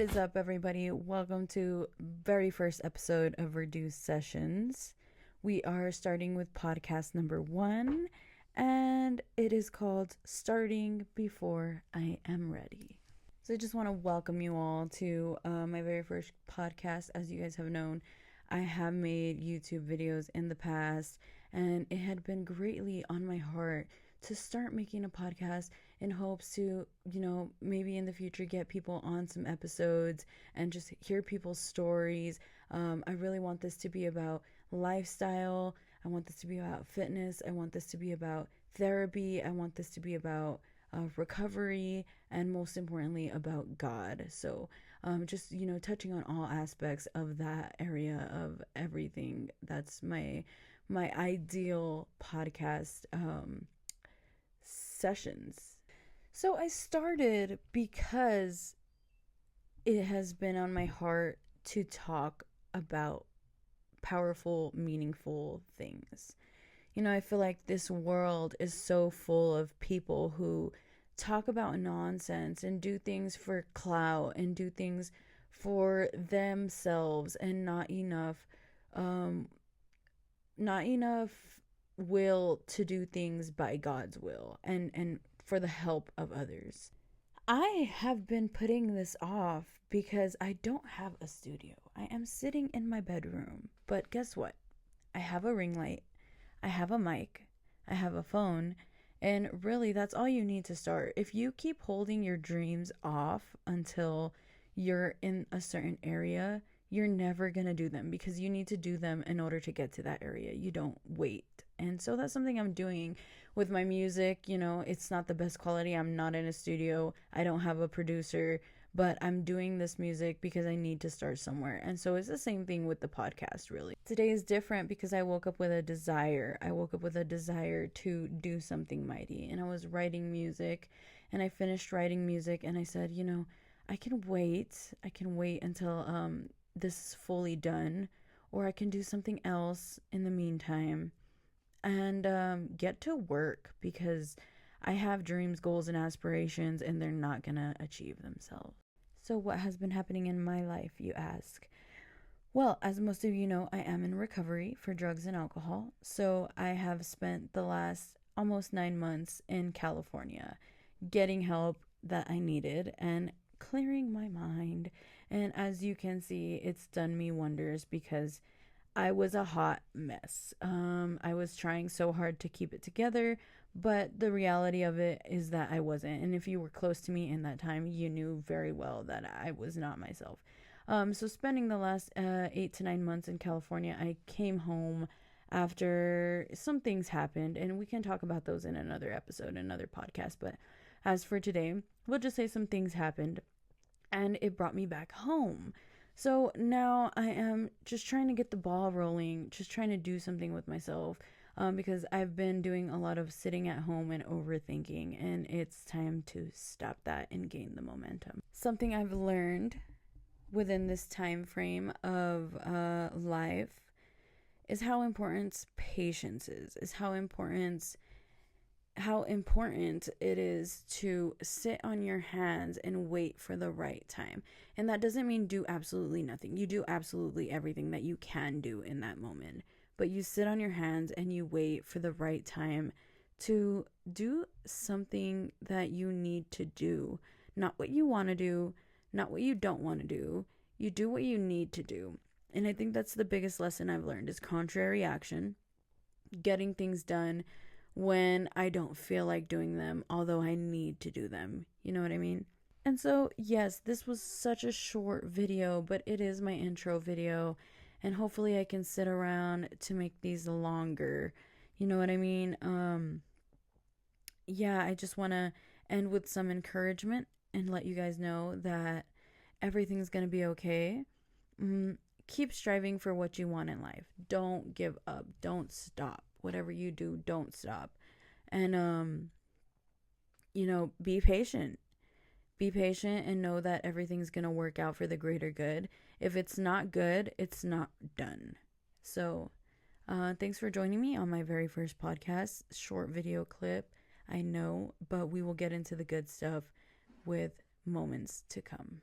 is up, everybody? Welcome to very first episode of Verdeux Sessions. We are starting with podcast number 1, and it is called Starting Before I Am Ready. So I just want to welcome you all to my very first podcast. As you guys have known, I have made YouTube videos in the past, and it had been greatly on my heart to start making a podcast in hopes to, maybe in the future get people on some episodes and just hear people's stories. I really want this to be about lifestyle. I want this to be about fitness. I want this to be about therapy. I want this to be about recovery, and most importantly about God. So just touching on all aspects of that area of everything. That's my ideal podcast sessions. So I started because it has been on my heart to talk about powerful, meaningful things. I feel like this world is so full of people who talk about nonsense and do things for clout and do things for themselves, and not enough will to do things by God's will and for the help of others. I have been putting this off because I don't have a studio. I am sitting in my bedroom. But guess what? I have a ring light. I have a mic. I have a phone. And really, that's all you need to start. If you keep holding your dreams off until you're in a certain area, you're never going to do them, because you need to do them in order to get to that area. You don't wait. And so that's something I'm doing with my music. It's not the best quality. I'm not in a studio. I don't have a producer, but I'm doing this music because I need to start somewhere. And so it's the same thing with the podcast, really. Today is different because I woke up with a desire. I woke up with a desire to do something mighty. And I was writing music, and I finished writing music, and I said, I can wait. I can wait until this is fully done, or I can do something else in the meantime and get to work, because I have dreams, goals, and aspirations, and they're not gonna achieve themselves. So what has been happening in my life, you ask? Well, as most of you know, I am in recovery for drugs and alcohol. So I have spent the last almost 9 months in California getting help that I needed and clearing my mind. And as you can see, it's done me wonders, because I was a hot mess. I was trying so hard to keep it together, but the reality of it is that I wasn't. And if you were close to me in that time, you knew very well that I was not myself. So spending the last 8 to 9 months in California, I came home after some things happened, and we can talk about those in another episode, another podcast. But as for today, we'll just say some things happened, and it brought me back home. So now I am just trying to get the ball rolling, just trying to do something with myself, because I've been doing a lot of sitting at home and overthinking, and it's time to stop that and gain the momentum. Something I've learned within this time frame of life is how important patience is how important it is to sit on your hands and wait for the right time. And that doesn't mean do absolutely nothing. You do absolutely everything that you can do in that moment. But you sit on your hands and you wait for the right time to do something that you need to do. Not what you want to do, not what you don't want to do. You do what you need to do. And I think that's the biggest lesson I've learned, is contrary action, getting things done when I don't feel like doing them, although I need to do them. You know what I mean? And so, yes, this was such a short video, but it is my intro video, and hopefully I can sit around to make these longer. You know what I mean? I just want to end with some encouragement and let you guys know that everything's going to be okay. Keep striving for what you want in life. Don't give up. Don't stop. Whatever you do, don't stop. And, be patient. Be patient and know that everything's going to work out for the greater good. If it's not good, it's not done. So, thanks for joining me on my very first podcast. Short video clip, I know, but we will get into the good stuff with moments to come.